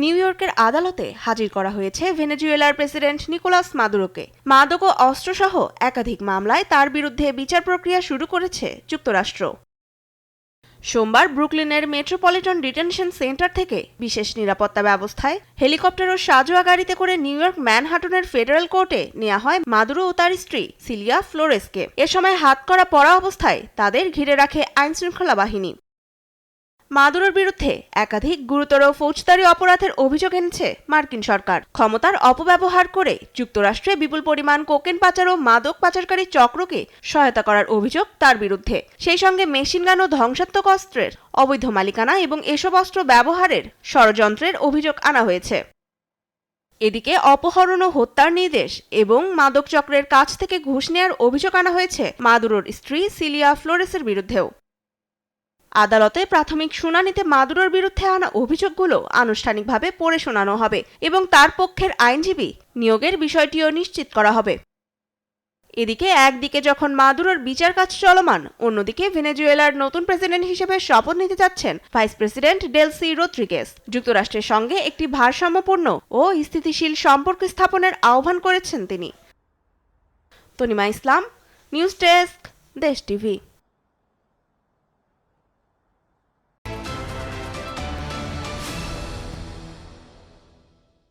New ইয়র্কের আদালতে হাজির করা হয়েছে ভেনেজুয়েলার প্রেসিডেন্ট নিকোলাস মাদুরোকে। মাদক ও অস্ত্রসহ একাধিক মামলায় তার বিরুদ্ধে বিচার প্রক্রিয়া শুরু করেছে যুক্তরাষ্ট্র। সোমবার ব্রুকলিনের মেট্রোপলিটন ডিটেনশন সেন্টার থেকে বিশেষ নিরাপত্তা ব্যবস্থায় হেলিকপ্টার ও সাজোয়া গাড়িতে করে নিউ ইয়র্ক ম্যানহাটনের ফেডারেল কোর্টে নেওয়া হয় মাদুরো ও তার স্ত্রী সিলিয়া ফ্লোরেসকে। এ সময় হাতকড়া পরা অবস্থায় তাদের ঘিরে রাখে আইনশৃঙ্খলা বাহিনী। মাদুরোর বিরুদ্ধে একাধিক গুরুতর ফৌজদারি অপরাধের অভিযোগ এনেছে মার্কিন সরকার। ক্ষমতার অপব্যবহার করে যুক্তরাষ্ট্রে বিপুল পরিমাণ কোকেন পাচার ও মাদক পাচারকারী চক্রকে সহায়তা করার অভিযোগ তার বিরুদ্ধে। সেই সঙ্গে মেশিনগান ও ধ্বংসাত্মক অস্ত্রের অবৈধ মালিকানা এবং এসব অস্ত্র ব্যবহারের ষড়যন্ত্রের অভিযোগ আনা হয়েছে। এদিকে অপহরণ ও হত্যার নির্দেশ এবং মাদক চক্রের কাছ থেকে ঘুষ নেওয়ার অভিযোগ আনা হয়েছে মাদুরোর স্ত্রী সিলিয়া ফ্লোরেসের বিরুদ্ধেও। আদালতে প্রাথমিক শুনানিতে মাদুরোর বিরুদ্ধে আনা অভিযোগগুলো আনুষ্ঠানিকভাবে পড়ে শোনানো হবে এবং তার পক্ষের আইনজীবী নিয়োগের বিষয়টিও নিশ্চিত করা হবে। এদিকে একদিকে যখন মাদুরোর বিচার কাজ চলমান, অন্যদিকে ভেনেজুয়েলার নতুন প্রেসিডেন্ট হিসেবে শপথ নিতে যাচ্ছেন ভাইস প্রেসিডেন্ট ডেলসি রদ্রিগেজ। যুক্তরাষ্ট্রের সঙ্গে একটি ভারসাম্যপূর্ণ ও স্থিতিশীল সম্পর্ক স্থাপনের আহ্বান করেছেন তিনি। তনিমা ইসলাম, নিউজ ডেস্ক, দেশ টিভি।